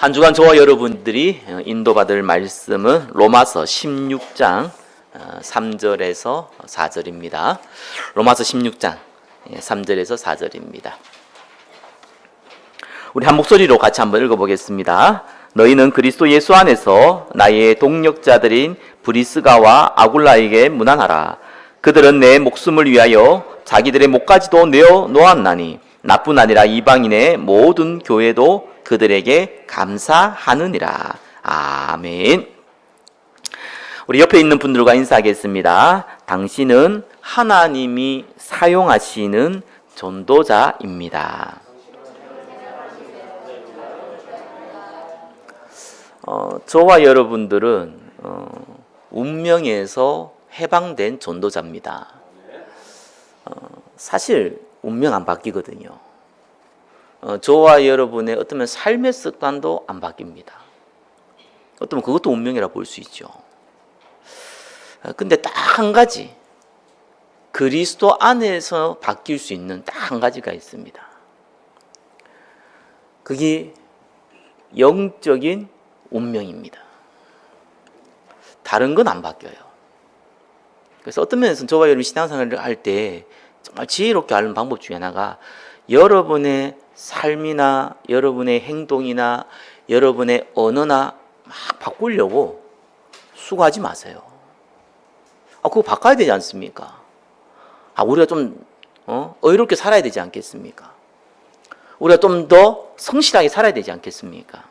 한 주간 저와 여러분들이 인도받을 말씀은 로마서 16장 3절에서 4절입니다. 로마서 16장 3절에서 4절입니다. 우리 한 목소리로 같이 한번 읽어보겠습니다. 너희는 그리스도 예수 안에서 나의 동력자들인 브리스가와 아굴라에게 문안하라. 그들은 내 목숨을 위하여 자기들의 목까지도 내어 놓았나니 나뿐 아니라 이방인의 모든 교회도 그들에게 감사하느니라. 아멘. 우리 옆에 있는 분들과 인사하겠습니다. 당신은 하나님이 사용하시는 전도자입니다. 저와 여러분들은 운명에서 해방된 전도자입니다. 사실 운명 안 바뀌거든요. 저와 여러분의 어떤 삶의 습관도 안 바뀝니다. 어쩌면 그것도 운명이라 볼 수 있죠. 근데 딱 한 가지, 그리스도 안에서 바뀔 수 있는 딱 한 가지가 있습니다. 그게 영적인 운명입니다. 다른 건 안 바뀌어요. 그래서 어떤 면에서는 저와 여러분 신앙생활을 할 때 정말 지혜롭게 하는 방법 중에 하나가 여러분의 삶이나 여러분의 행동이나 여러분의 언어나 막 바꾸려고 수고하지 마세요. 그거 바꿔야 되지 않습니까? 우리가 좀 의롭게 살아야 되지 않겠습니까? 우리가 좀 더 성실하게 살아야 되지 않겠습니까?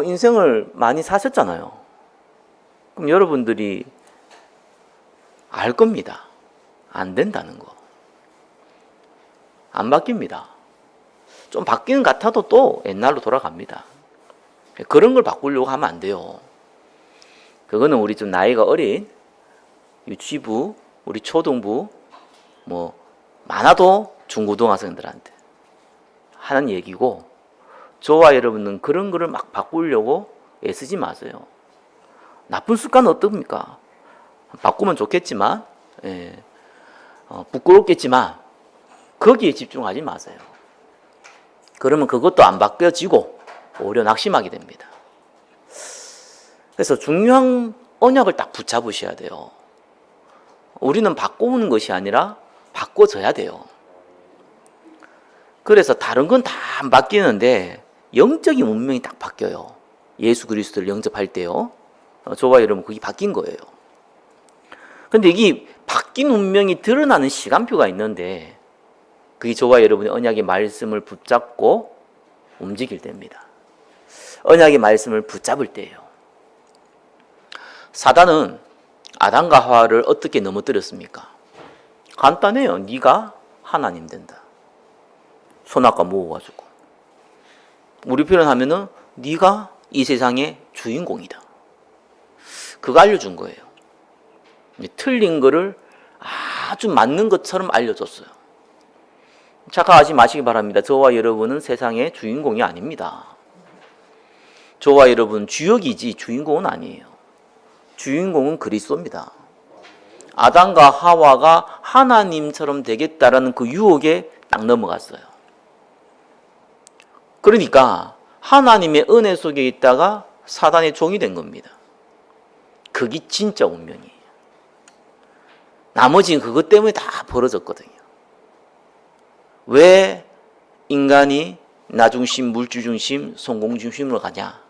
인생을 많이 사셨잖아요. 그럼 여러분들이 알 겁니다. 안 된다는 거. 안 바뀝니다. 좀 바뀌는 것 같아도 또 옛날로 돌아갑니다. 그런 걸 바꾸려고 하면 안 돼요. 그거는 우리 좀 나이가 어린 유치부, 우리 초등부, 많아도 중고등학생들한테 하는 얘기고, 저와 여러분은 그런 거를 막 바꾸려고 애쓰지 마세요. 나쁜 습관은 어떻습니까? 바꾸면 좋겠지만, 부끄럽겠지만, 거기에 집중하지 마세요. 그러면 그것도 안 바뀌어지고 오히려 낙심하게 됩니다. 그래서 중요한 언약을 딱 붙잡으셔야 돼요. 우리는 바꾸는 것이 아니라 바꿔져야 돼요. 그래서 다른 건 다 안 바뀌는데 영적인 운명이 딱 바뀌어요. 예수 그리스도를 영접할 때요. 저와 여러분 그게 바뀐 거예요. 근데 이게 바뀐 운명이 드러나는 시간표가 있는데 그게 저와 여러분의 언약의 말씀을 붙잡고 움직일 때입니다. 언약의 말씀을 붙잡을 때예요. 사단은 아담과 하와를 어떻게 넘어뜨렸습니까? 간단해요. 네가 하나님 된다. 선악과 모아가지고. 우리 표현하면은 네가 이 세상의 주인공이다. 그거 알려준 거예요. 틀린 거를 아주 맞는 것처럼 알려줬어요. 착각하지 마시기 바랍니다. 저와 여러분은 세상의 주인공이 아닙니다. 저와 여러분 주역이지 주인공은 아니에요. 주인공은 그리스도입니다. 아담과 하와가 하나님처럼 되겠다라는 그 유혹에 딱 넘어갔어요. 그러니까 하나님의 은혜 속에 있다가 사단의 종이 된 겁니다. 그게 진짜 운명이에요. 나머지는 그것 때문에 다 벌어졌거든요. 왜 인간이 나중심, 물질중심, 성공중심으로 가냐?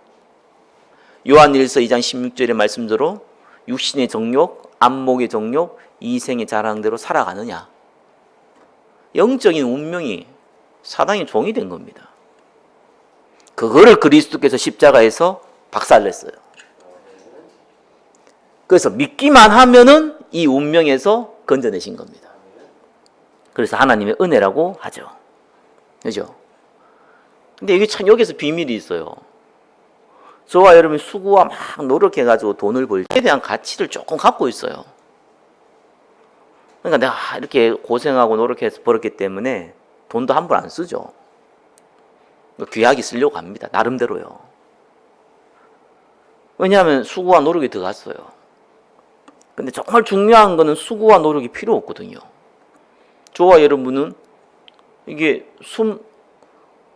요한일서 2장 16절의 말씀대로 육신의 정욕, 안목의 정욕, 이생의 자랑대로 살아가느냐? 영적인 운명이 사단의 종이 된 겁니다. 그거를 그리스도께서 십자가에서 박살냈어요. 그래서 믿기만 하면은 이 운명에서 건져내신 겁니다. 그래서 하나님의 은혜라고 하죠. 그죠? 근데 이게 참 여기서 비밀이 있어요. 저와 여러분이 수고와 막 노력해가지고 돈을 벌 때에 대한 가치를 조금 갖고 있어요. 그러니까 내가 이렇게 고생하고 노력해서 벌었기 때문에 돈도 함부로 안 쓰죠. 귀하게 쓰려고 합니다. 나름대로요. 왜냐하면 수고와 노력이 들어갔어요. 근데 정말 중요한 거는 수고와 노력이 필요 없거든요. 저와 여러분은 이게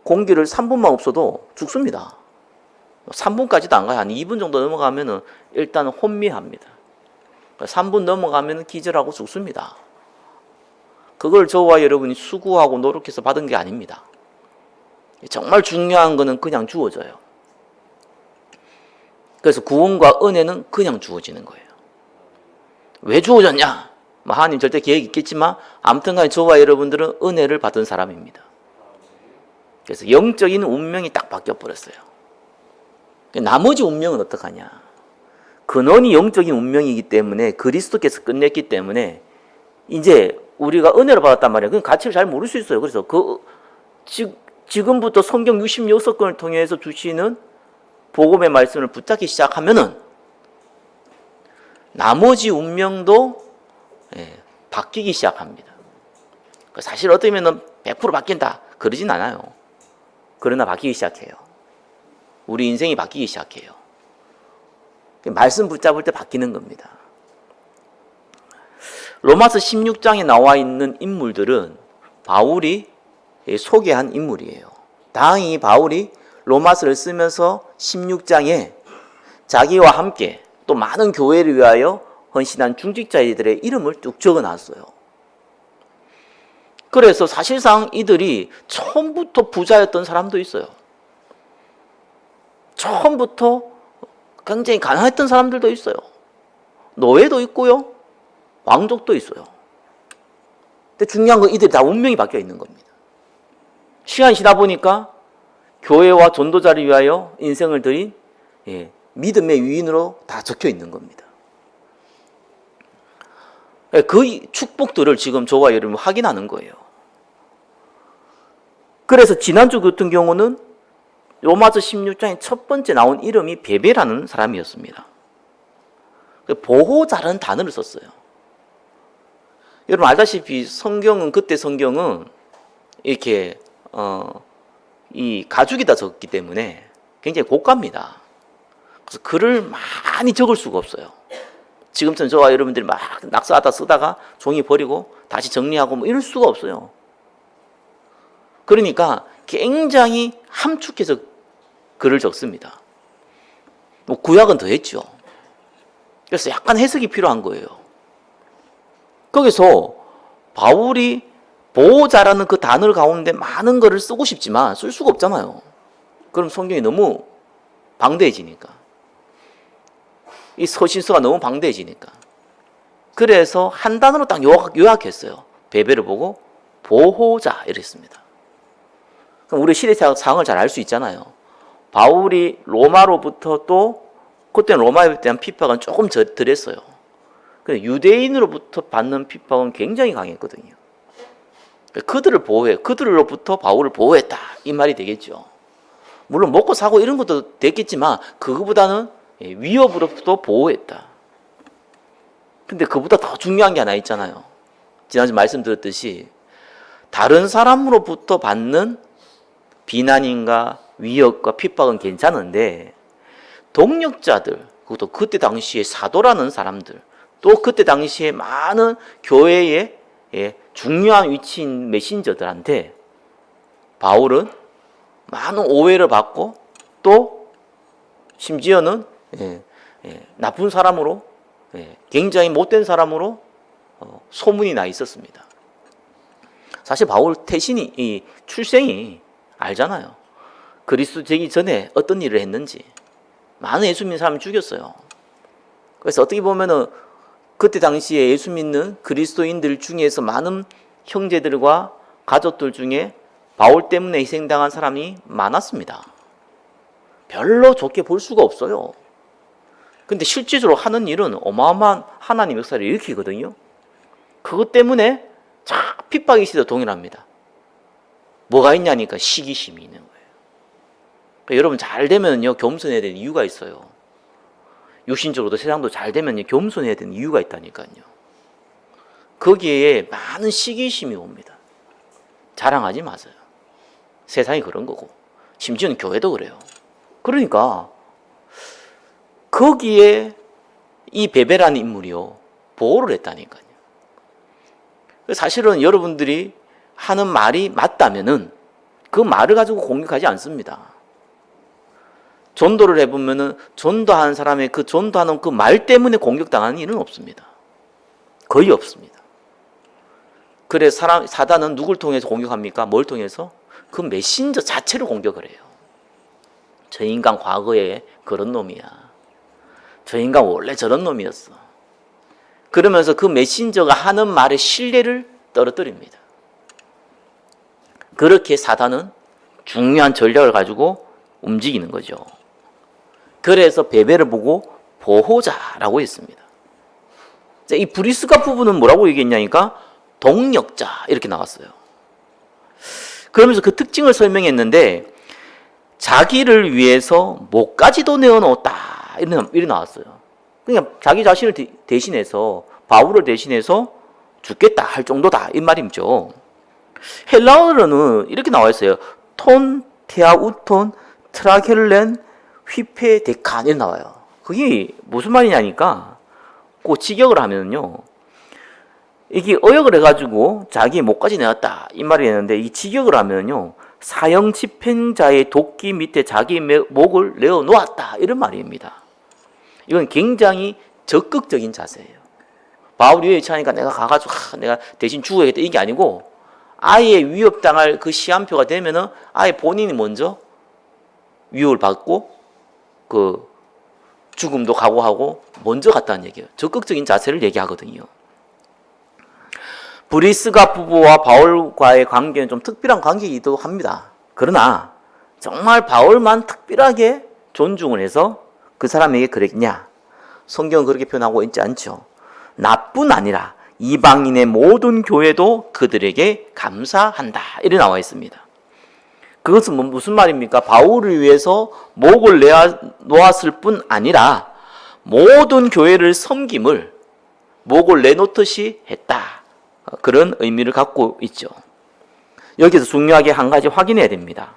공기를 3분만 없어도 죽습니다. 3분까지도 안 가요. 한 2분 정도 넘어가면은 일단 혼미합니다. 3분 넘어가면 기절하고 죽습니다. 그걸 저와 여러분이 수고하고 노력해서 받은 게 아닙니다. 정말 중요한 거는 그냥 주어져요. 그래서 구원과 은혜는 그냥 주어지는 거예요. 왜 주어졌냐? 하나님 절대 계획이 있겠지만 아무튼 간에 저와 여러분들은 은혜를 받은 사람입니다. 그래서 영적인 운명이 딱 바뀌어 버렸어요. 나머지 운명은 어떡하냐? 근원이 영적인 운명이기 때문에 그리스도께서 끝냈기 때문에 이제 우리가 은혜를 받았단 말이에요. 그 가치를 잘 모를 수 있어요. 그래서 지금부터 성경 66권을 통해서 주시는 복음의 말씀을 붙잡기 시작하면은 나머지 운명도 바뀌기 시작합니다. 사실 어떻게 보면 100% 바뀐다 그러진 않아요. 그러나 바뀌기 시작해요. 우리 인생이 바뀌기 시작해요. 말씀 붙잡을 때 바뀌는 겁니다. 로마서 16장에 나와 있는 인물들은 바울이 소개한 인물이에요. 다행히 바울이 로마서를 쓰면서 16장에 자기와 함께 또 많은 교회를 위하여 헌신한 중직자들의 이름을 쭉 적어놨어요. 그래서 사실상 이들이 처음부터 부자였던 사람도 있어요. 처음부터 굉장히 가난했던 사람들도 있어요. 노예도 있고요. 왕족도 있어요. 근데 중요한 건 이들이 다 운명이 바뀌어 있는 겁니다. 시간이 지나 보니까 교회와 전도자를 위하여 인생을 드린 믿음의 위인으로 다 적혀 있는 겁니다. 그 축복들을 지금 저와 여러분 확인하는 거예요. 그래서 지난주 같은 경우는 로마서 16장에 첫 번째 나온 이름이 베베라는 사람이었습니다. 보호자라는 단어를 썼어요. 여러분 알다시피 그때 성경은 이렇게 이 가죽에다 적기 때문에 굉장히 고가입니다. 그래서 글을 많이 적을 수가 없어요. 지금처럼 저와 여러분들이 막 낙서하다 쓰다가 종이 버리고 다시 정리하고 뭐 이럴 수가 없어요. 그러니까 굉장히 함축해서 글을 적습니다. 뭐 구약은 더 했죠. 그래서 약간 해석이 필요한 거예요. 거기서 바울이 보호자라는 그 단어 가운데 많은 거를 쓰고 싶지만 쓸 수가 없잖아요. 그럼 성경이 너무 방대해지니까. 이 서신서가 너무 방대해지니까. 그래서 한 단어로 딱 요약했어요. 베베를 보고 보호자 이랬습니다. 그럼 우리 시대 상황을 잘 알 수 있잖아요. 바울이 로마로부터 또 그때는 로마에 대한 핍박은 조금 덜했어요. 근데 유대인으로부터 받는 핍박은 굉장히 강했거든요. 그들을 보호해, 그들로부터 바울을 보호했다 이 말이 되겠죠. 물론 먹고 사고 이런 것도 됐겠지만 그거보다는 위협으로부터 보호했다. 근데 그보다 더 중요한 게 하나 있잖아요. 지난주 말씀드렸듯이 다른 사람으로부터 받는 비난인가 위협과 핍박은 괜찮은데 동력자들, 그것도 그때 당시에 사도라는 사람들, 또 그때 당시에 많은 교회의 중요한 위치인 메신저들한테 바울은 많은 오해를 받고 또 심지어는 나쁜 사람으로 굉장히 못된 사람으로 소문이 나 있었습니다. 사실 바울 이 출생이 알잖아요. 그리스도 되기 전에 어떤 일을 했는지 많은 예수 믿는 사람을 죽였어요. 그래서 어떻게 보면은 그때 당시에 예수 믿는 그리스도인들 중에서 많은 형제들과 가족들 중에 바울 때문에 희생당한 사람이 많았습니다. 별로 좋게 볼 수가 없어요. 근데 실질적으로 하는 일은 어마어마한 하나님 역사를 일으키거든요. 그것 때문에 핍박이 있어도 동일합니다. 뭐가 있냐니까 시기심이 있는 거예요. 그러니까 여러분 잘 되면요 겸손해야 되는 이유가 있어요. 육신적으로도 세상도 잘 되면 겸손해야 되는 이유가 있다니까요. 거기에 많은 시기심이 옵니다. 자랑하지 마세요. 세상이 그런 거고 심지어는 교회도 그래요. 그러니까 거기에 이 베베라는 인물이요 보호를 했다니까요. 사실은 여러분들이 하는 말이 맞다면은 그 말을 가지고 공격하지 않습니다. 전도를 해보면은 전도하는 사람의 그 전도하는 그 말 때문에 공격당하는 일은 없습니다. 거의 없습니다. 그래서 사단은 누굴 통해서 공격합니까? 뭘 통해서? 그 메신저 자체를 공격을 해요. 저 인간 과거에 그런 놈이야. 저 인간 원래 저런 놈이었어. 그러면서 그 메신저가 하는 말의 신뢰를 떨어뜨립니다. 그렇게 사단은 중요한 전략을 가지고 움직이는 거죠. 그래서 베벨을 보고 보호자라고 했습니다. 이 브리스가 부부는 뭐라고 얘기했냐니까 동력자 이렇게 나왔어요. 그러면서 그 특징을 설명했는데 자기를 위해서 목까지도 내어놓았다 이렇게 나왔어요. 그냥 자기 자신을 대신해서 바울을 대신해서 죽겠다 할 정도다 이 말이죠. 헬라어로는 이렇게 나와 있어요. 톤 테아우톤 트라켈렌 휘페 데칸 이렇게 나와요. 그게 무슨 말이냐니까 그 직역을 하면요. 이게 어역을 해가지고 자기의 목까지 내었다 이 말이 되는데 이 직역을 하면요. 사형 집행자의 도끼 밑에 자기 목을 내어 놓았다 이런 말입니다. 이건 굉장히 적극적인 자세예요. 바울이 위에 차니까 내가 가가지고 내가 대신 죽어야겠다 이게 아니고 아예 위협당할 그 시한표가 되면은 아예 본인이 먼저 위협을 받고 그 죽음도 각오하고 먼저 갔다는 얘기예요. 적극적인 자세를 얘기하거든요. 브리스가 부부와 바울과의 관계는 좀 특별한 관계이기도 합니다. 그러나 정말 바울만 특별하게 존중을 해서 그 사람에게 그랬냐? 성경은 그렇게 표현하고 있지 않죠. 나뿐 아니라 이방인의 모든 교회도 그들에게 감사한다. 이렇게 나와 있습니다. 그것은 무슨 말입니까? 바울을 위해서 목을 놓았을 뿐 아니라 모든 교회를 섬김을 목을 내놓듯이 했다. 그런 의미를 갖고 있죠. 여기서 중요하게 한 가지 확인해야 됩니다.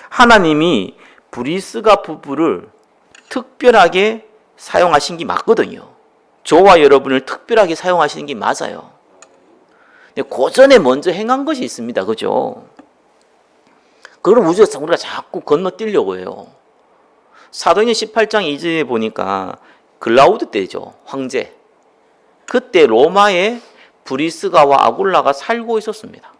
하나님이 브리스가 부부를 특별하게 사용하신 게 맞거든요. 저와 여러분을 특별하게 사용하시는 게 맞아요. 근데 고전에 먼저 행한 것이 있습니다. 그죠? 그걸 우주에서 우리가 자꾸 건너뛰려고 해요. 사도행전 18장 2절에 보니까 글라우드 때죠. 황제. 그때 로마에 브리스가와 아굴라가 살고 있었습니다.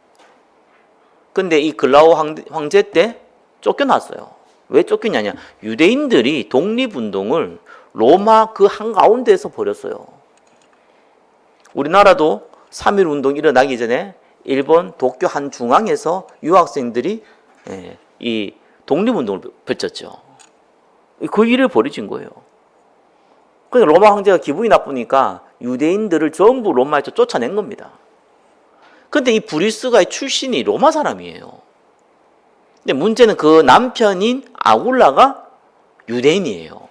근데 이 글라우 황제 때 쫓겨났어요. 왜 쫓겼냐냐? 유대인들이 독립운동을 로마 그 한가운데에서 벌였어요. 우리나라도 3.1운동 일어나기 전에 일본 도쿄 한 중앙에서 유학생들이 이 독립운동을 펼쳤죠. 그 일을 벌이진 거예요. 그러니까 로마 황제가 기분이 나쁘니까 유대인들을 전부 로마에서 쫓아낸 겁니다. 근데 이 브리스가의 출신이 로마 사람이에요. 근데 문제는 그 남편인 아굴라가 유대인이에요.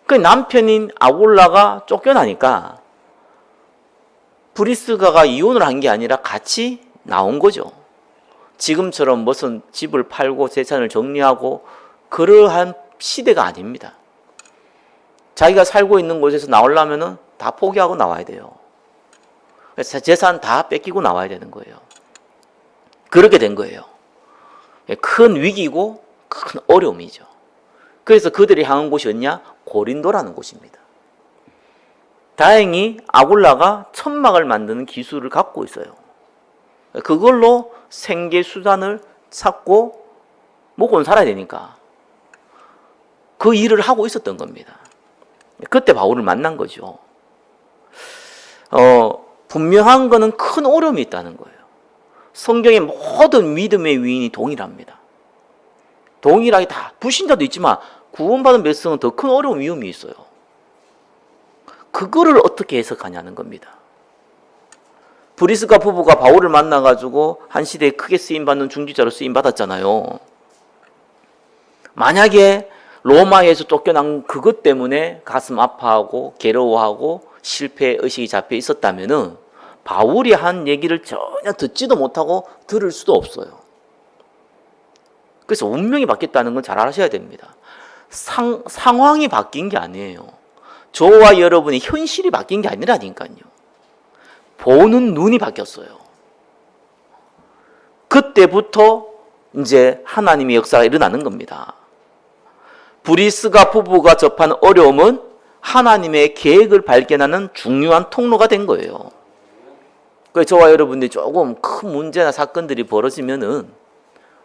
그 남편인 아굴라가 쫓겨나니까 브리스가가 이혼을 한 게 아니라 같이 나온 거죠. 지금처럼 무슨 집을 팔고 재산을 정리하고 그러한 시대가 아닙니다. 자기가 살고 있는 곳에서 나오려면은 다 포기하고 나와야 돼요. 그래서 재산 다 뺏기고 나와야 되는 거예요. 그렇게 된 거예요. 큰 위기고 큰 어려움이죠. 그래서 그들이 향한 곳이 어디냐? 고린도라는 곳입니다. 다행히 아굴라가 천막을 만드는 기술을 갖고 있어요. 그걸로 생계 수단을 찾고 먹고 살아야 되니까 그 일을 하고 있었던 겁니다. 그때 바울을 만난 거죠. 분명한 거는 큰 어려움이 있다는 거예요. 성경의 모든 믿음의 위인이 동일합니다. 동일하게 다 불신자도 있지만 구원받은 백성은 더 큰 어려움 위험이 있어요. 그거를 어떻게 해석하냐는 겁니다. 브리스가 부부가 바울을 만나가지고 한 시대에 크게 쓰임받는 중지자로 쓰임받았잖아요. 만약에 로마에서 쫓겨난 그것 때문에 가슴 아파하고 괴로워하고 실패의식이 잡혀 있었다면은 바울이 한 얘기를 전혀 듣지도 못하고 들을 수도 없어요. 그래서 운명이 바뀌었다는 건 잘 아셔야 됩니다. 상황이 바뀐 게 아니에요. 저와 여러분의 현실이 바뀐 게 아니라니까요. 보는 눈이 바뀌었어요. 그때부터 이제 하나님의 역사가 일어나는 겁니다. 브리스가 부부가 접한 어려움은 하나님의 계획을 발견하는 중요한 통로가 된 거예요. 그래서 저와 여러분들이 조금 큰 문제나 사건들이 벌어지면은,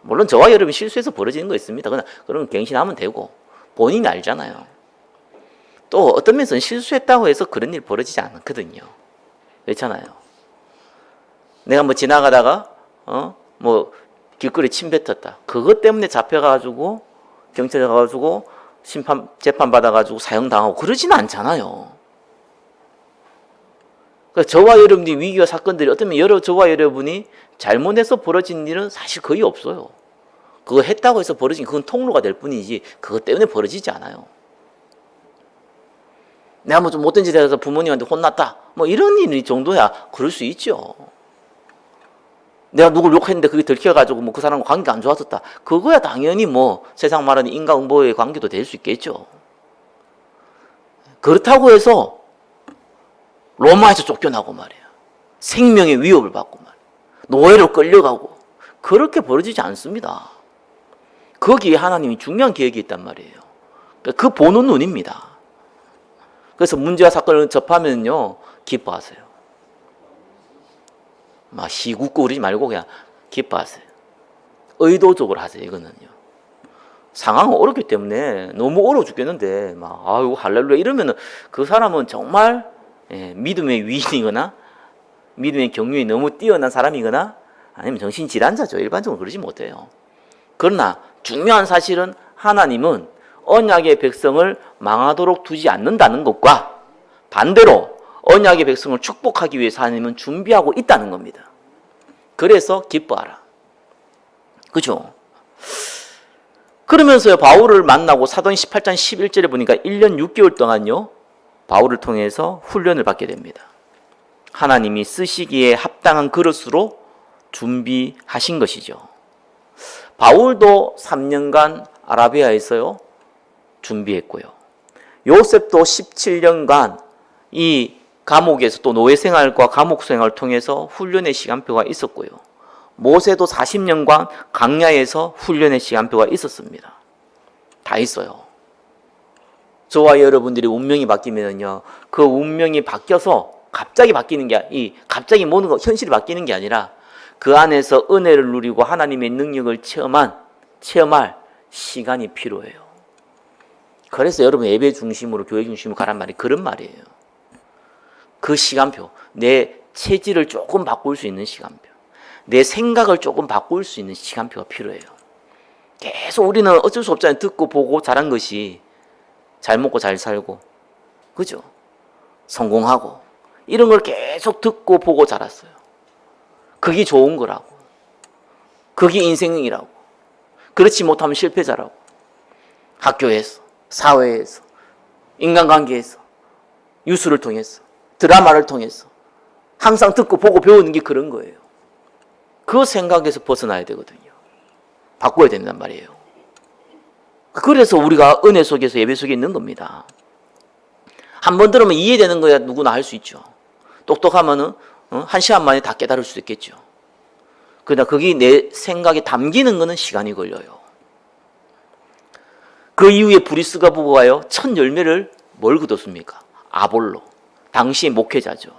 물론 저와 여러분이 실수해서 벌어지는 거 있습니다. 그러면 갱신하면 되고, 본인이 알잖아요. 또 어떤 면에서는 실수했다고 해서 그런 일이 벌어지지 않거든요. 그렇잖아요. 내가 뭐 지나가다가 뭐 길거리에 침 뱉었다. 그것 때문에 잡혀가지고 경찰에 가가지고 재판 받아가지고 사형당하고 그러지는 않잖아요. 그러니까 저와 여러분들이 위기와 사건들이 어떤 면 저와 여러분이 잘못해서 벌어진 일은 사실 거의 없어요. 그거 했다고 해서 벌어진 그건 통로가 될 뿐이지 그것 때문에 벌어지지 않아요. 내가 뭐 좀 못된 짓 해서 부모님한테 혼났다. 뭐 이런 일 정도야 그럴 수 있죠. 내가 누굴 욕했는데 그게 들켜가지고 뭐 그 사람과 관계가 안 좋았었다. 그거야 당연히 뭐 세상 말하는 인과응보의 관계도 될 수 있겠죠. 그렇다고 해서 로마에서 쫓겨나고 말이야. 생명의 위협을 받고 말이야. 노예로 끌려가고 그렇게 벌어지지 않습니다. 거기에 하나님이 중요한 계획이 있단 말이에요. 그 보는 눈입니다. 그래서 문제와 사건을 접하면요 기뻐하세요. 막 시굿고 그러지 말고 그냥 기뻐하세요. 의도적으로 하세요. 이거는요. 상황은 어렵기 때문에 너무 어려워 죽겠는데 막 아유 할렐루야 이러면은 그 사람은 정말 믿음의 위인이거나 믿음의 경륜이 너무 뛰어난 사람이거나 아니면 정신질환자죠. 일반적으로 그러지 못해요. 그러나 중요한 사실은 하나님은 언약의 백성을 망하도록 두지 않는다는 것과 반대로 언약의 백성을 축복하기 위해서 하나님은 준비하고 있다는 겁니다. 그래서 기뻐하라. 그죠? 그러면서요 바울을 만나고 사도행 18장 11절에 보니까 1년 6개월 동안요 바울을 통해서 훈련을 받게 됩니다. 하나님이 쓰시기에 합당한 그릇으로 준비하신 것이죠. 바울도 3년간 아라비아에서요 준비했고요. 요셉도 17년간 이 감옥에서 또 노예 생활과 감옥 생활을 통해서 훈련의 시간표가 있었고요. 모세도 40년간 광야에서 훈련의 시간표가 있었습니다. 다 있어요. 저와 여러분들이 운명이 바뀌면요, 그 운명이 바뀌어서 갑자기 바뀌는 게 갑자기 모든 거 현실이 바뀌는 게 아니라 그 안에서 은혜를 누리고 하나님의 능력을 체험할 시간이 필요해요. 그래서 여러분 예배 중심으로 교회 중심으로 가란 말이 그런 말이에요. 그 시간표, 내 체질을 조금 바꿀 수 있는 시간표, 내 생각을 조금 바꿀 수 있는 시간표가 필요해요. 계속 우리는 어쩔 수 없잖아요. 듣고 보고 자란 것이 잘 먹고 잘 살고, 그죠? 성공하고 이런 걸 계속 듣고 보고 자랐어요. 그게 좋은 거라고. 그게 인생이라고. 그렇지 못하면 실패자라고. 학교에서, 사회에서, 인간관계에서, 뉴스를 통해서, 드라마를 통해서 항상 듣고 보고 배우는 게 그런 거예요. 그 생각에서 벗어나야 되거든요. 바꿔야 된단 말이에요. 그래서 우리가 은혜 속에서 예배 속에 있는 겁니다. 한 번 들으면 이해되는 거야 누구나 할 수 있죠. 똑똑하면은 1시간 만에 다 깨달을 수도 있겠죠. 그러나 그게 내 생각에 담기는 거는 시간이 걸려요. 그 이후에 브리스가 부부가요 첫 열매를 뭘 거뒀습니까? 아볼로, 당시의 목회자죠.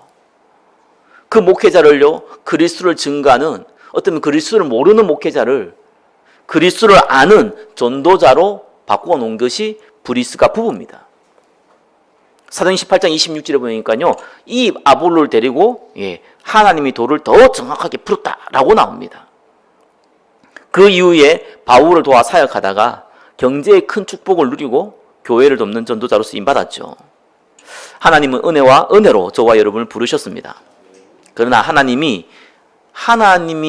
그 목회자를요 그리스도를 증거하는, 어떤 그리스도를 모르는 목회자를 그리스도를 아는 전도자로 바꾸어 놓은 것이 브리스가 부부입니다. 사도행 18장 26절에 보니까요 이 아볼로를 데리고 하나님이 돌을 더 정확하게 풀었다라고 나옵니다. 그 이후에 바울을 도와 사역하다가 경제의 큰 축복을 누리고 교회를 돕는 전도자로 쓰임받았죠. 하나님은 은혜와 은혜로 저와 여러분을 부르셨습니다. 그러나 하나님이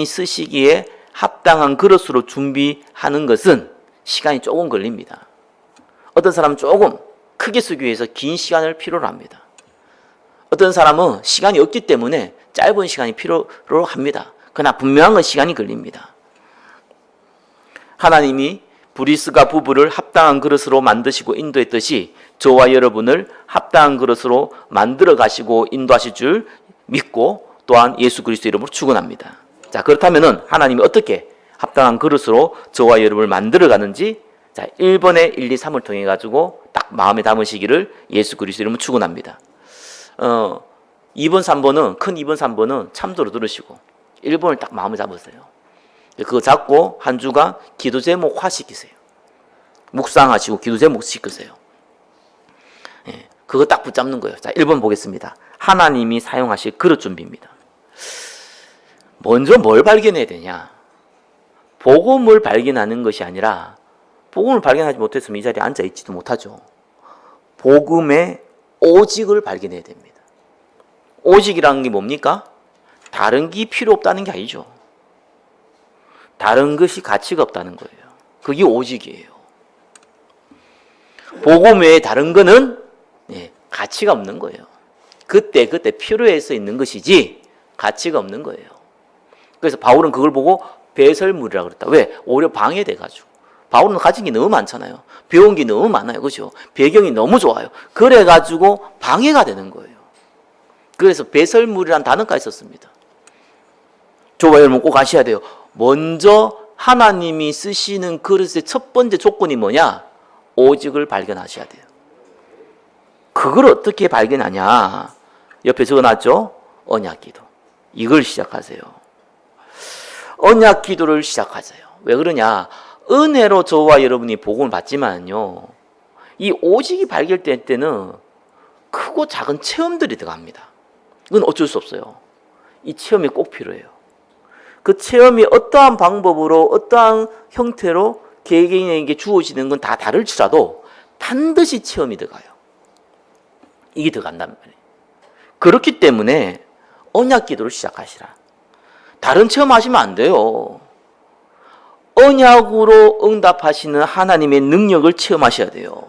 쓰시기에 합당한 그릇으로 준비하는 것은 시간이 조금 걸립니다. 어떤 사람은 조금 크게 쓰기 위해서 긴 시간을 필요로 합니다. 어떤 사람은 시간이 없기 때문에 짧은 시간이 필요로 합니다. 그러나 분명한 건 시간이 걸립니다. 하나님이 브리스가 부부를 합당한 그릇으로 만드시고 인도했듯이 저와 여러분을 합당한 그릇으로 만들어 가시고 인도하실 줄 믿고 또한 예수 그리스도 이름으로 축원합니다. 자, 그렇다면은 하나님이 어떻게 합당한 그릇으로 저와 여러분을 만들어 가는지, 자, 1번에 1, 2, 3을 통해 가지고 딱 마음에 담으시기를 예수 그리스도 이름으로 축원합니다. 2번, 3번은 큰 2번, 3번은 참조로 들으시고 1번을 딱 마음에 잡으세요. 그거 잡고 한 주간 기도 제목화 시키세요. 묵상하시고 기도 제목 시키세요. 예, 그거 딱 붙잡는 거예요. 자, 1번 보겠습니다. 하나님이 사용하실 그릇 준비입니다. 먼저 뭘 발견해야 되냐? 복음을 발견하는 것이 아니라, 복음을 발견하지 못했으면 이 자리에 앉아있지도 못하죠. 복음의 오직을 발견해야 됩니다. 오직이라는 게 뭡니까? 다른 게 필요 없다는 게 아니죠. 다른 것이 가치가 없다는 거예요. 그게 오직이에요. 복음 외에 다른 거는 가치가 없는 거예요. 그때 필요해서 있는 것이지 가치가 없는 거예요. 그래서 바울은 그걸 보고 배설물이라고 그랬다. 왜? 오히려 방해돼가지고. 바울은 가진 게 너무 많잖아요. 배운 게 너무 많아요. 그죠? 배경이 너무 좋아요. 그래가지고 방해가 되는 거예요. 그래서 배설물이라는 단어까지 썼습니다. 저와 여러분 꼭 아셔야 돼요. 먼저 하나님이 쓰시는 그릇의 첫 번째 조건이 뭐냐? 오직을 발견하셔야 돼요. 그걸 어떻게 발견하냐? 옆에 적어놨죠? 언약기도. 이걸 시작하세요. 언약기도를 시작하세요. 왜 그러냐? 은혜로 저와 여러분이 복음을 받지만요, 이 오직이 발견될 때는 크고 작은 체험들이 들어갑니다. 이건 어쩔 수 없어요. 이 체험이 꼭 필요해요. 그 체험이 어떠한 방법으로 어떠한 형태로 개개인에게 주어지는 건 다 다를지라도 반드시 체험이 들어가요. 이게 들어간단 말이에요. 그렇기 때문에 언약 기도를 시작하시라. 다른 체험하시면 안 돼요. 언약으로 응답하시는 하나님의 능력을 체험하셔야 돼요.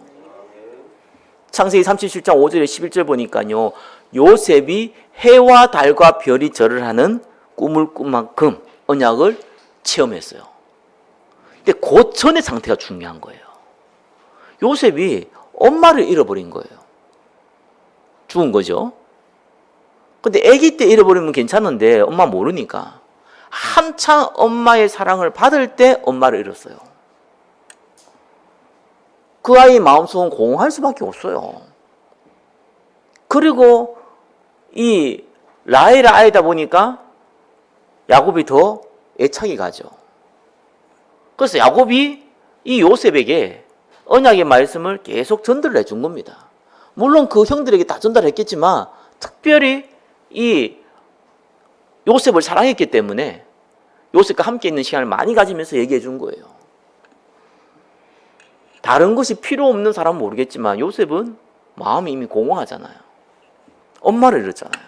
창세기 37장 5절에 11절 보니까요, 요셉이 해와 달과 별이 절을 하는 꿈을 꾼 만큼 언약을 체험했어요. 근데 그 전의 상태가 중요한 거예요. 요셉이 엄마를 잃어버린 거예요. 죽은 거죠. 근데 아기 때 잃어버리면 괜찮은데 엄마 모르니까 한창 엄마의 사랑을 받을 때 엄마를 잃었어요. 그 아이의 마음속은 공허할 수밖에 없어요. 그리고 이 라헬의 아이다 보니까 야곱이 더 애착이 가죠. 그래서 야곱이 이 요셉에게 언약의 말씀을 계속 전달을 해준 겁니다. 물론 그 형들에게 다 전달했겠지만 특별히 이 요셉을 사랑했기 때문에 요셉과 함께 있는 시간을 많이 가지면서 얘기해 준 거예요. 다른 것이 필요 없는 사람은 모르겠지만 요셉은 마음이 이미 공허하잖아요. 엄마를 잃었잖아요.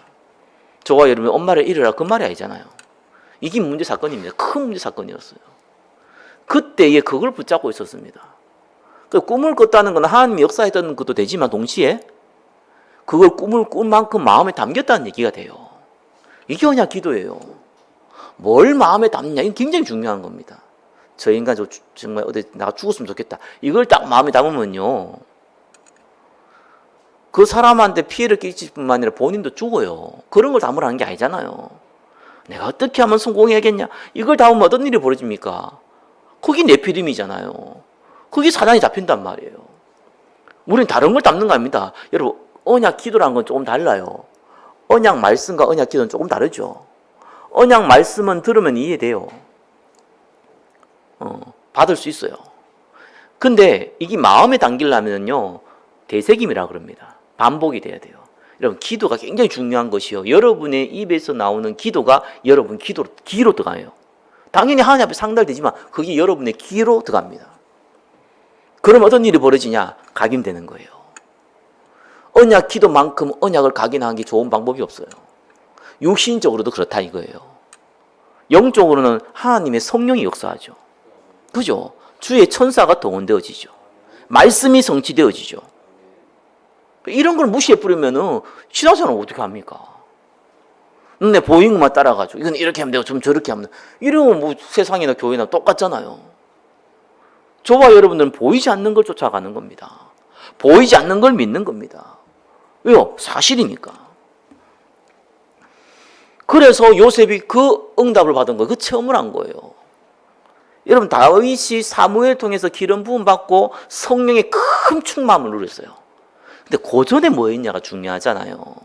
저와 여러분 엄마를 잃으라 그 말이 아니잖아요. 이게 문제 사건입니다. 큰 문제 사건이었어요. 그때에 그걸 붙잡고 있었습니다. 그 꿈을 꿨다는 건 하나님이 역사했던 것도 되지만 동시에 그걸 꿈을 꾼 만큼 마음에 담겼다는 얘기가 돼요. 이게 언약 기도예요. 뭘 마음에 담냐? 이건 굉장히 중요한 겁니다. 저 인간 정말 어디 나가 죽었으면 좋겠다. 이걸 딱 마음에 담으면요, 그 사람한테 피해를 끼칠 뿐만 아니라 본인도 죽어요. 그런 걸 담으라는 게 아니잖아요. 내가 어떻게 하면 성공해야겠냐? 이걸 담으면 어떤 일이 벌어집니까? 그게 네피림이잖아요. 그게 사단이 잡힌단 말이에요. 우리는 다른 걸 담는 거 아닙니다. 여러분, 언약 기도라는 건 조금 달라요. 언약 말씀과 언약 기도는 조금 다르죠. 언약 말씀은 들으면 이해돼요. 받을 수 있어요. 근데 이게 마음에 담기려면요, 되새김이라 그럽니다. 반복이 돼야 돼요. 여러분, 기도가 굉장히 중요한 것이요. 여러분의 입에서 나오는 기도가 여러분 귀로 들어가요. 당연히 하나님 앞에 상달되지만 그게 여러분의 귀로 들어갑니다. 그럼 어떤 일이 벌어지냐? 각인되는 거예요. 언약 기도만큼 언약을 각인하는 게 좋은 방법이 없어요. 육신적으로도 그렇다 이거예요. 영적으로는 하나님의 성령이 역사하죠. 그죠? 주의 천사가 동원되어지죠. 말씀이 성취되어지죠. 이런 걸 무시해버리면은 신앙생활은 어떻게 합니까? 내 보이는 것만 따라가지고 이건 이렇게 하면 되고 좀 저렇게 하면 되고 이러면 뭐 세상이나 교회나 똑같잖아요. 저와 여러분들은 보이지 않는 걸 쫓아가는 겁니다. 보이지 않는 걸 믿는 겁니다. 왜요? 사실이니까. 그래서 요셉이 그 응답을 받은 거예요. 그 체험을 한 거예요. 여러분 다윗이 사무엘 통해서 기름 부음 받고 성령의 큰 충만을 누렸어요. 근데 그 전에 뭐 했냐가 중요하잖아요.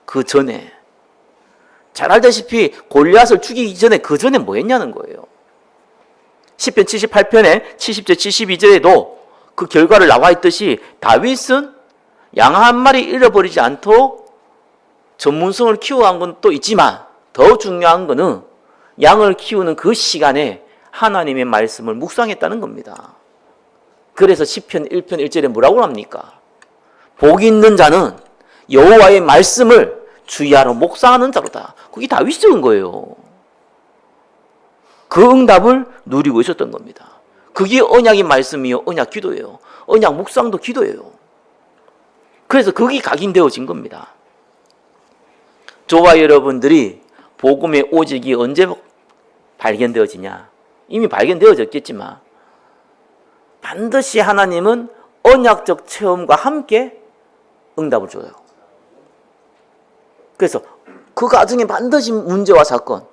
그 전에 잘 알다시피 골리앗을 죽이기 전에 그 전에 뭐 했냐는 거예요. 시편 78편에 70절 72절에도 그 결과를 나와 있듯이 다윗은 양 한 마리 잃어버리지 않도록 전문성을 키워간 건 또 있지만 더 중요한 거는 양을 키우는 그 시간에 하나님의 말씀을 묵상했다는 겁니다. 그래서 시편 1편 1절에 뭐라고 합니까? 복 있는 자는 여호와의 말씀을 주의하러 묵상하는 자로다. 그게 다윗이 적은 거예요. 그 응답을 누리고 있었던 겁니다. 그게 언약의 말씀이요, 언약 기도예요. 언약 묵상도 기도예요. 그래서 그게 각인되어진 겁니다. 저와 여러분들이 복음의 오직이 언제 발견되어지냐? 이미 발견되어졌겠지만 반드시 하나님은 언약적 체험과 함께 응답을 줘요. 그래서 그 과정에 반드시 문제와 사건,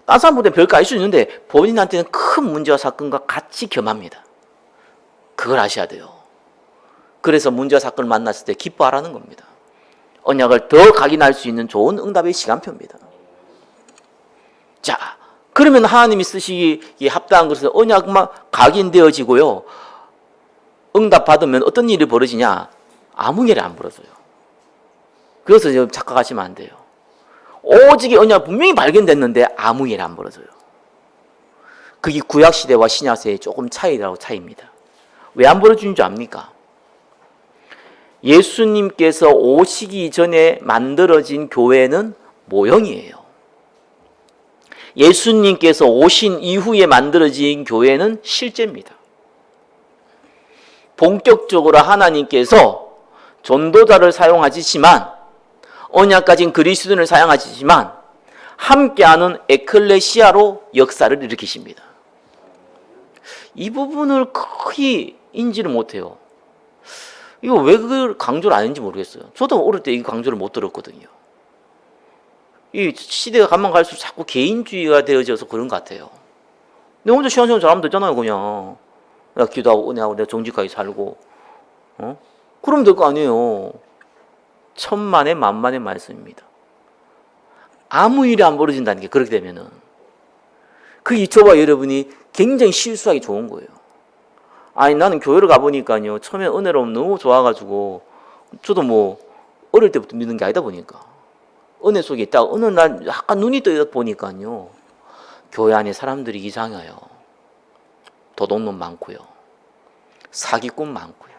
다른 사람보다 별거 아닐 수 있는데 본인한테는 큰 문제와 사건과 같이 겸합니다. 그걸 아셔야 돼요. 그래서 문제와 사건을 만났을 때 기뻐하라는 겁니다. 언약을 더 각인할 수 있는 좋은 응답의 시간표입니다. 자, 그러면 하나님이 쓰시기에 합당한 것은 언약만 각인되어지고요. 응답 받으면 어떤 일이 벌어지냐? 아무 일이 안 벌어져요. 그래서 착각하시면 안 돼요. 오직 언약 분명히 발견됐는데 아무 일 안 벌어져요. 그게 구약시대와 신약시대의 조금 차이입니다. 왜 안 벌어지는 줄 압니까? 예수님께서 오시기 전에 만들어진 교회는 모형이에요. 예수님께서 오신 이후에 만들어진 교회는 실제입니다. 본격적으로 하나님께서 전도자를 사용하시지만 언약 가진 그리스도인을 사용하시지만 함께하는 에클레시아로 역사를 일으키십니다. 이 부분을 거의 인지를 못해요. 이거 왜 그걸 강조를 안 했는지 모르겠어요. 저도 어릴 때 이 강조를 못 들었거든요. 이 시대가 가면 갈수록 자꾸 개인주의가 되어져서 그런 것 같아요. 내 혼자 신앙생활 잘하면 되잖아요, 그냥. 내가 기도하고 은혜하고 내가 정직하게 살고, 그러면 될 거 아니에요. 천만의 만만의 말씀입니다. 아무 일이 안 벌어진다는 게 그렇게 되면은 그게 저와 여러분이 굉장히 실수하기 좋은 거예요. 아니 나는 교회를 가보니까요 처음에 은혜로 너무 좋아가지고 저도 뭐 어릴 때부터 믿는 게 아니다 보니까 은혜 속에 있다가 어느 날 약간 눈이 떠 보니까요 교회 안에 사람들이 이상해요. 도둑놈 많고요, 사기꾼 많고요,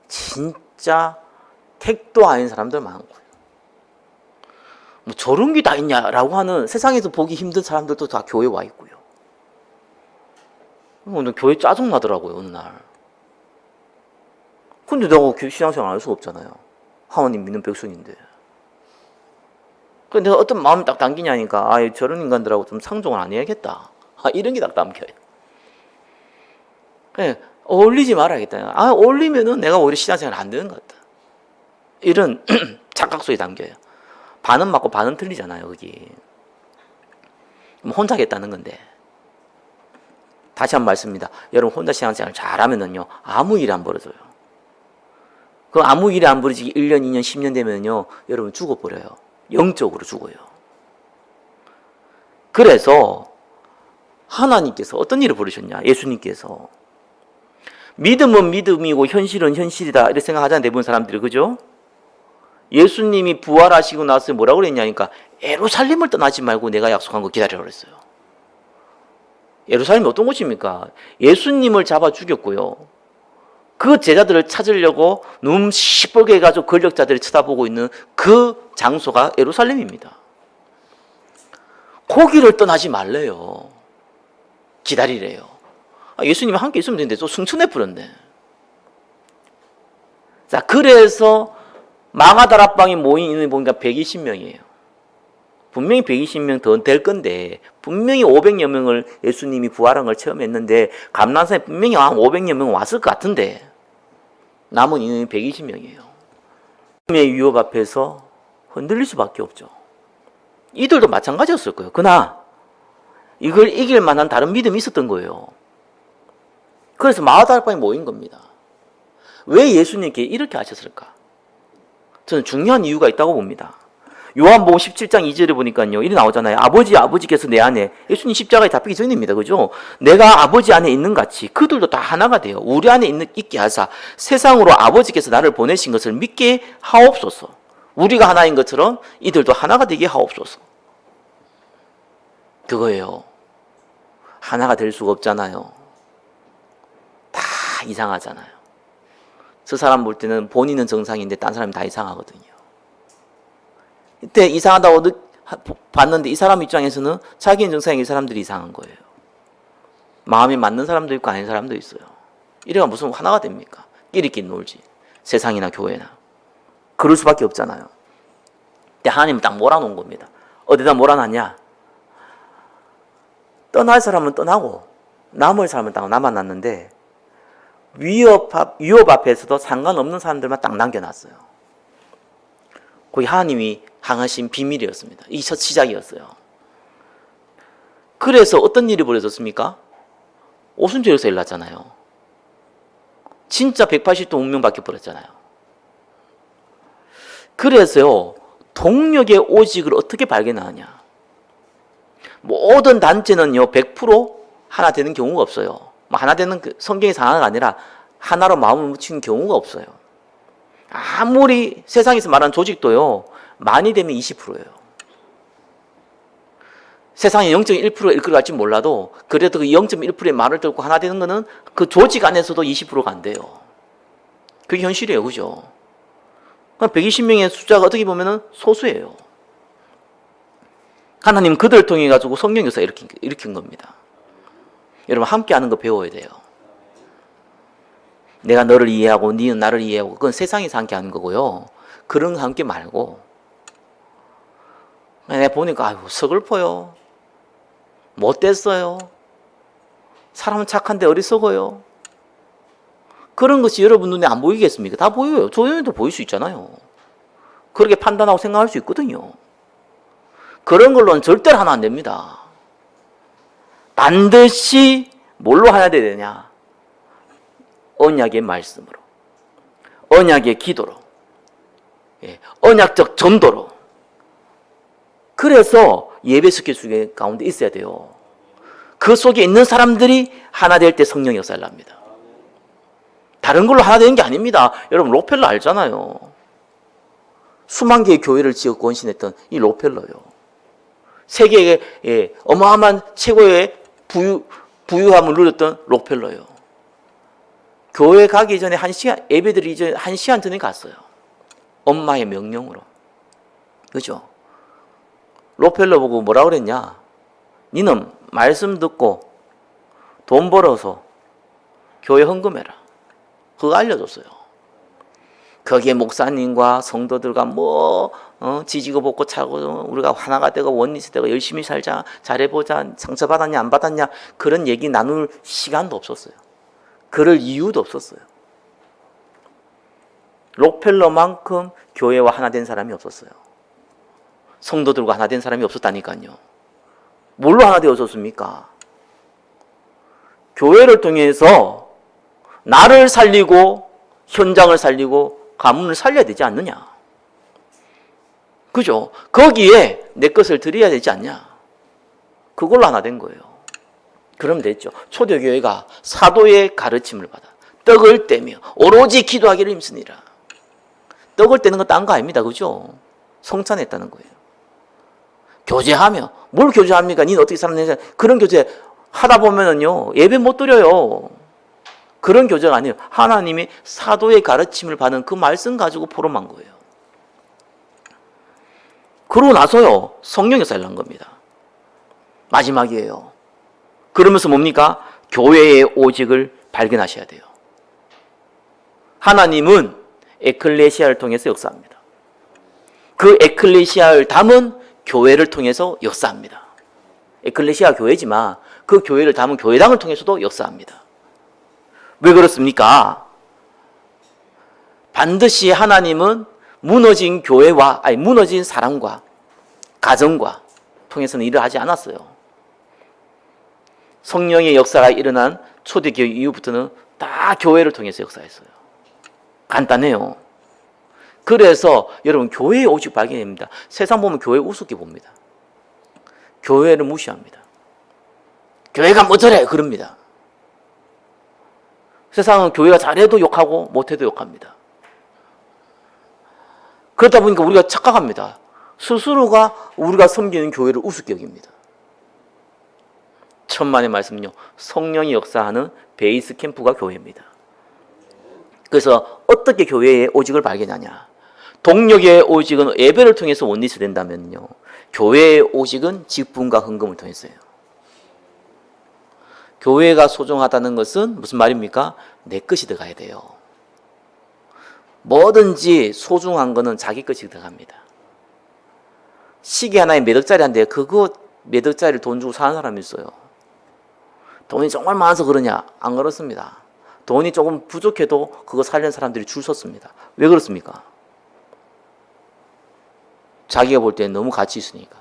진짜 택도 아닌 사람들 많고요. 뭐 저런 게 다 있냐라고 하는 세상에서 보기 힘든 사람들도 다 교회에 와 있고요. 오늘 교회 짜증나더라고요, 어느 날. 근데 내가 신앙생활 안 할 수 없잖아요. 하나님 믿는 백성인데. 근데 내가 어떤 마음이 딱 당기냐니까, 저런 인간들하고 좀 상종을 안 해야겠다. 이런 게 딱 담겨요. 그냥 어울리지 말아야겠다. 어울리면은 내가 오히려 신앙생활 안 되는 것 같다. 이런 착각 속에 담겨요. 반은 맞고 반은 틀리잖아요, 거기. 혼자 하겠다는 건데. 다시 한 번 말씀입니다. 여러분 혼자 신앙생활 잘하면은요 아무 일이 안 벌어져요. 그 아무 일이 안 벌어지기 1년, 2년, 10년 되면요 여러분 죽어버려요. 영적으로 죽어요. 그래서 하나님께서 어떤 일을 벌이셨냐? 예수님께서 믿음은 믿음이고 현실은 현실이다 이렇게 생각하잖아요, 대부분 사람들이. 그죠? 예수님이 부활하시고 나서 뭐라고 그랬냐니까 예루살렘을 떠나지 말고 내가 약속한 거 기다리라고 그랬어요. 예루살렘이 어떤 곳입니까? 예수님을 잡아 죽였고요. 그 제자들을 찾으려고 눈 시뻘게 해가지고 권력자들이 쳐다보고 있는 그 장소가 예루살렘입니다. 거기를 떠나지 말래요. 기다리래요. 예수님이 함께 있으면 되는데 또 승천해 버렸네. 자, 그래서 마가다락방에 모인 인원이 보니까 120명이에요. 분명히 120명 더 될 건데 분명히 500여 명을 예수님이 부활한 걸 체험했는데 감람산에 분명히 한 500여 명 왔을 것 같은데 남은 인원이 120명이에요. 의 위협 앞에서 흔들릴 수밖에 없죠. 이들도 마찬가지였을 거예요. 그러나 이걸 이길 만한 다른 믿음이 있었던 거예요. 그래서 마가다락방에 모인 겁니다. 왜 예수님께 이렇게 하셨을까? 저는 중요한 이유가 있다고 봅니다. 요한복음 17장 2절에 보니까요, 이리 나오잖아요. 아버지께서 내 안에, 예수님 십자가에 잡히기 전입니다. 그죠? 내가 아버지 안에 있는 같이 그들도 다 하나가 돼요. 우리 안에 있게 하사 세상으로 아버지께서 나를 보내신 것을 믿게 하옵소서. 우리가 하나인 것처럼 이들도 하나가 되게 하옵소서. 그거예요. 하나가 될 수가 없잖아요. 다 이상하잖아요. 저 사람 볼 때는 본인은 정상인데 딴 사람이 다 이상하거든요. 이때 이상하다고 봤는데 이 사람 입장에서는 자기는 정상인 이 사람들이 이상한 거예요. 마음이 맞는 사람도 있고 아닌 사람도 있어요. 이래가 무슨 하나가 됩니까? 끼리끼리 놀지. 세상이나 교회나. 그럴 수밖에 없잖아요. 근데 하나님은 딱 몰아놓은 겁니다. 어디다 몰아놨냐? 떠날 사람은 떠나고 남을 사람은 딱 남아놨는데 위협 앞에서도 상관없는 사람들만 딱 남겨놨어요. 거기 하나님이 항하신 비밀이었습니다. 이게 첫 시작이었어요. 그래서 어떤 일이 벌어졌습니까? 오순절에서 일났잖아요. 진짜 180도 운명밖에 벌었잖아요. 그래서요, 동력의 오직을 어떻게 발견하느냐? 모든 단체는요, 100% 하나 되는 경우가 없어요. 하나 되는 성경에서 하나가 아니라 하나로 마음을 묻히는 경우가 없어요. 아무리 세상에서 말하는 조직도요, 많이 되면 20%예요. 세상에 0.1%가 일끌어갈지 몰라도 그래도 그 0.1%의 말을 듣고 하나 되는 거는 그 조직 안에서도 20%가 안 돼요. 그게 현실이에요. 그죠? 120명의 숫자가 어떻게 보면 소수예요. 하나님 그들을 통해 가지고 성령 역사 일으킨 겁니다. 여러분 함께 하는 거 배워야 돼요. 내가 너를 이해하고 너는 나를 이해하고 그건 세상에서 함께 하는 거고요. 그런 거 함께 말고 내가 보니까 아이고 서글퍼요. 못됐어요. 사람은 착한데 어리석어요. 그런 것이 여러분 눈에 안 보이겠습니까? 다 보여요. 조용히도 보일 수 있잖아요. 그렇게 판단하고 생각할 수 있거든요. 그런 걸로는 절대로 하면 안 됩니다. 반드시 뭘로 해야 되느냐? 언약의 말씀으로, 언약의 기도로, 언약적 전도로. 그래서 예배 스케줄 가운데 있어야 돼요. 그 속에 있는 사람들이 하나 될 때 성령이 역사를 합니다. 다른 걸로 하나 되는 게 아닙니다. 여러분 록펠러 알잖아요. 수만 개의 교회를 지어 건신했던 이 록펠러요. 세계의 어마어마한 최고의 부유함을 누렸던 록펠러요. 교회 가기 전에 1시간, 예배드리기 전에 1시간 전에 갔어요. 엄마의 명령으로. 그죠? 록펠러 보고 뭐라 그랬냐? 니는 말씀 듣고 돈 벌어서 교회 헌금해라. 그거 알려줬어요. 거기에 목사님과 성도들과 지지고 볶고 차고 우리가 하나가 되고 원리스 되고 열심히 살자, 잘해보자, 상처받았냐 안 받았냐 그런 얘기 나눌 시간도 없었어요. 그럴 이유도 없었어요. 록펠러만큼 교회와 하나 된 사람이 없었어요. 성도들과 하나 된 사람이 없었다니까요. 뭘로 하나 되었었습니까? 교회를 통해서 나를 살리고 현장을 살리고 가문을 살려야 되지 않느냐. 그죠? 거기에 내 것을 드려야 되지 않냐. 그걸로 하나 된 거예요. 그럼 됐죠. 초대교회가 사도의 가르침을 받아 떡을 떼며 오로지 기도하기를 힘쓰니라. 떡을 떼는 건 딴 거 아닙니다. 그죠? 성찬했다는 거예요. 교제하며 뭘 교제합니까? 니는 어떻게 살았느냐. 그런 교제 하다 보면은요 예배 못 드려요. 그런 교제가 아니에요. 하나님이 사도의 가르침을 받은 그 말씀 가지고 포럼한 거예요. 그러고 나서요 성령이 살란 겁니다. 마지막이에요. 그러면서 뭡니까? 교회의 오직을 발견하셔야 돼요. 하나님은 에클레시아를 통해서 역사합니다. 그 에클레시아를 담은 교회를 통해서 역사합니다. 에클레시아 교회지만 그 교회를 담은 교회당을 통해서도 역사합니다. 왜 그렇습니까? 반드시 하나님은 무너진 교회와 무너진 사람과 가정과 통해서는 일을 하지 않았어요. 성령의 역사가 일어난 초대교회 이후부터는 다 교회를 통해서 역사했어요. 간단해요. 그래서 여러분 교회의 오직 발견됩니다. 세상 보면 교회 우습게 봅니다. 교회를 무시합니다. 교회가 뭐 저래 그럽니다. 세상은 교회가 잘해도 욕하고 못해도 욕합니다. 그러다 보니까 우리가 착각합니다. 스스로가 우리가 섬기는 교회를 우습게 여깁니다. 천만의 말씀은요, 성령이 역사하는 베이스 캠프가 교회입니다. 그래서 어떻게 교회의 오직을 발견하냐? 동력의 오직은 예배를 통해서 원리스 된다면요, 교회의 오직은 직분과 헌금을 통해서요. 교회가 소중하다는 것은 무슨 말입니까? 내 것이 들어가야 돼요. 뭐든지 소중한 거는 자기 것이 들어갑니다. 시계 하나에 몇 억짜리 한데 그거 몇 억짜리를 돈 주고 사는 사람이 있어요. 돈이 정말 많아서 그러냐? 안 그렇습니다. 돈이 조금 부족해도 그거 살려는 사람들이 줄 섰습니다. 왜 그렇습니까? 자기가 볼 때는 너무 가치 있으니까.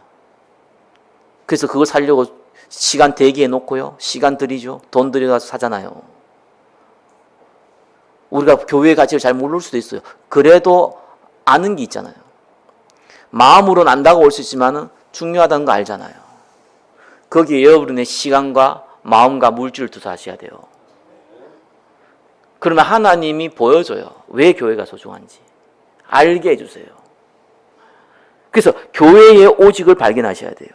그래서 그걸 살려고 시간 대기해 놓고요. 시간 들이죠. 돈 들여가서 사잖아요. 우리가 교회의 가치를 잘 모를 수도 있어요. 그래도 아는 게 있잖아요. 마음으로는 안다고 올 수 있지만 중요하다는 거 알잖아요. 거기에 여러분의 시간과 마음과 물질을 투자하셔야 돼요. 그러면 하나님이 보여줘요. 왜 교회가 소중한지. 알게 해주세요. 그래서 교회의 오직을 발견하셔야 돼요.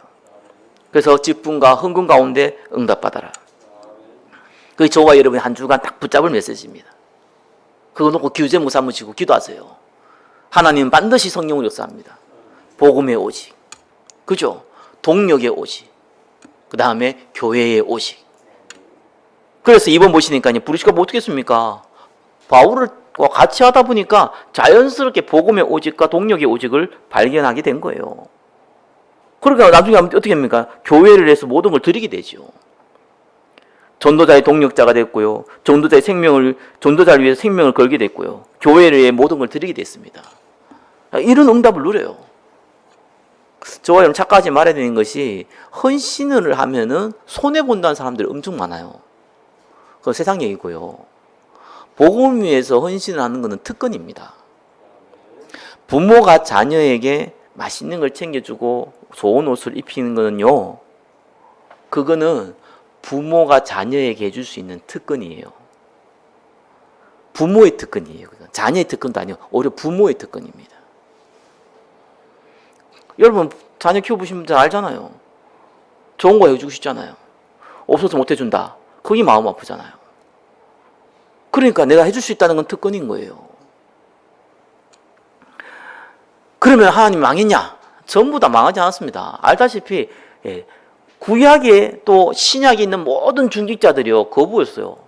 그래서 직분과 헌금 가운데 응답받아라. 그게 저와 여러분이 한 주간 딱 붙잡을 메시지입니다. 그거 놓고 기우제목 삼으시고 기도하세요. 하나님은 반드시 성령으로 역사합니다. 복음의 오직, 그죠? 동력의 오직, 그 다음에 교회의 오직. 그래서 이번 보시니까요, 부르시가 뭐 어떻게 했습니까? 바울과 같이 하다 보니까 자연스럽게 복음의 오직과 동력의 오직을 발견하게 된 거예요. 그러니까 나중에 어떻게 합니까? 교회를 위해서 모든 걸 드리게 되죠. 전도자의 동력자가 됐고요. 전도자를 위해서 생명을 걸게 됐고요. 교회를 위해 모든 걸 드리게 됐습니다. 이런 응답을 누려요. 저와 여러분 착각하지 말아야 되는 것이, 헌신을 하면은 손해본다는 사람들이 엄청 많아요. 그건 세상 얘기고요. 복음 위해서 헌신을 하는 것은 특권입니다. 부모가 자녀에게 맛있는 걸 챙겨주고 좋은 옷을 입히는 거는요, 그거는 부모가 자녀에게 해줄 수 있는 특권이에요. 부모의 특권이에요. 자녀의 특권도 아니고 오히려 부모의 특권입니다. 여러분 자녀 키워보시면 잘 알잖아요. 좋은 거 해주고 싶잖아요. 없어서 못 해준다. 그게 마음 아프잖아요. 그러니까 내가 해줄 수 있다는 건 특권인 거예요. 그러면 하나님 망했냐? 전부 다 망하지 않았습니다. 알다시피 구약에 또 신약에 있는 모든 중직자들이요, 거부였어요.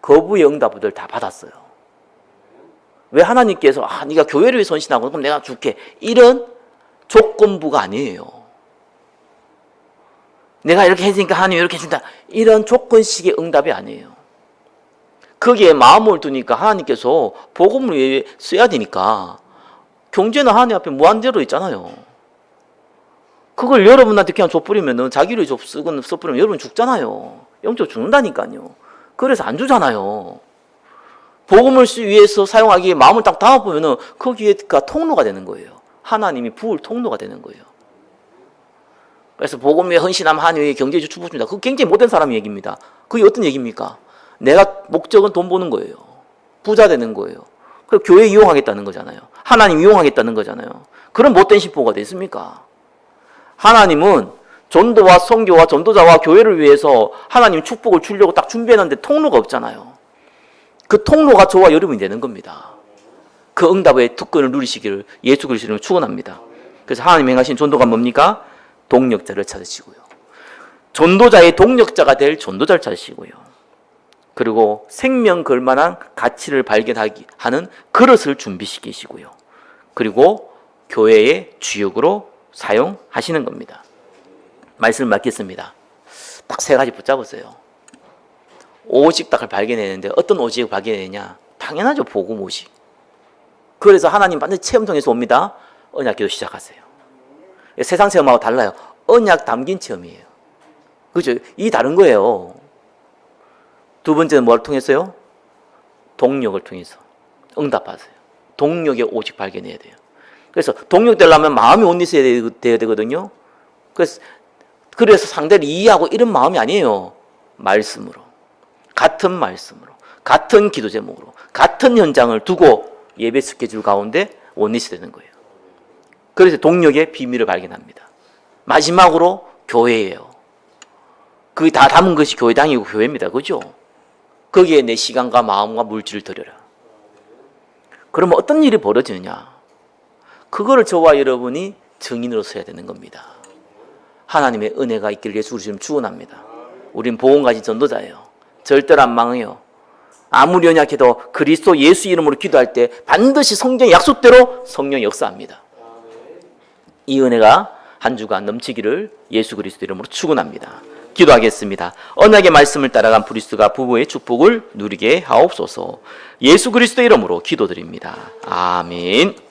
거부의 응답을 다 받았어요. 왜? 하나님께서 네가 교회를 위해서 헌신하고 그럼 내가 줄게, 이런 조건부가 아니에요. 내가 이렇게 해주니까 하나님 이렇게 해준다, 이런 조건식의 응답이 아니에요. 거기에 마음을 두니까 하나님께서 복음을 위해 써야 되니까, 경제는 하나님 앞에 무한대로 있잖아요. 그걸 여러분한테 그냥 줘버리면은, 자기를 써버리면 여러분 죽잖아요. 영적 죽는다니까요. 그래서 안 주잖아요. 복음을 위해서 사용하기에 마음을 딱 담아보면은 거기에가 통로가 되는 거예요. 하나님이 부을 통로가 되는 거예요. 그래서 복음에 헌신하면 하나님이 경제주 축복줍니다. 그거 굉장히 못된 사람 얘기입니다. 그게 어떤 얘기입니까? 내가 목적은 돈 버는 거예요. 부자 되는 거예요. 그리고 교회 이용하겠다는 거잖아요. 하나님 이용하겠다는 거잖아요. 그런 못된 신보가 됐습니까? 하나님은 전도와 선교와 전도자와 교회를 위해서 하나님 축복을 주려고 딱 준비했는데 통로가 없잖아요. 그 통로가 저와 여러분이 되는 겁니다. 그 응답의 특권을 누리시기를 예수 그리스도로 축원합니다. 그래서 하나님 행하신 전도가 뭡니까? 동력자를 찾으시고요. 전도자의 동력자가 될 전도자를 찾으시고요. 그리고 생명 걸만한 가치를 발견하기 하는 그릇을 준비시키시고요. 그리고 교회의 주역으로 사용하시는 겁니다. 말씀을 맡겠습니다. 딱 세 가지 붙잡으세요. 오직 딱을 발견했는데 어떤 오직을 발견했냐? 당연하죠. 복음 오직. 그래서 하나님 반드시 체험 통해서 옵니다. 언약 기도 시작하세요. 세상 체험하고 달라요. 언약 담긴 체험이에요. 그죠? 이 다른 거예요. 두 번째는 뭘 통해서요? 동력을 통해서 응답하세요. 동력의 오직 발견해야 돼요. 그래서 동력 되려면 마음이 온리스야 돼야 되거든요. 그래서 상대를 이해하고 이런 마음이 아니에요. 말씀으로. 같은 말씀으로. 같은 기도 제목으로. 같은 현장을 두고 예배 스케줄 가운데 원리스 되는 거예요. 그래서 동력의 비밀을 발견합니다. 마지막으로 교회예요. 그게 다 담은 것이 교회당이고 교회입니다. 그죠? 거기에 내 시간과 마음과 물질을 들여라. 그러면 어떤 일이 벌어지느냐? 그거를 저와 여러분이 증인으로 서야 되는 겁니다. 하나님의 은혜가 있기를 예수 그리스도로 축원합니다. 우린 복음 가진 전도자예요. 절대로 안 망해요. 아무리 연약해도 그리스도 예수 이름으로 기도할 때 반드시 성경의 약속대로 성령이 역사합니다. 이 은혜가 한 주간 넘치기를 예수 그리스도 이름으로 축원합니다. 기도하겠습니다. 언약의 말씀을 따라간 브리스가 부부의 축복을 누리게 하옵소서. 예수 그리스도 이름으로 기도드립니다. 아멘.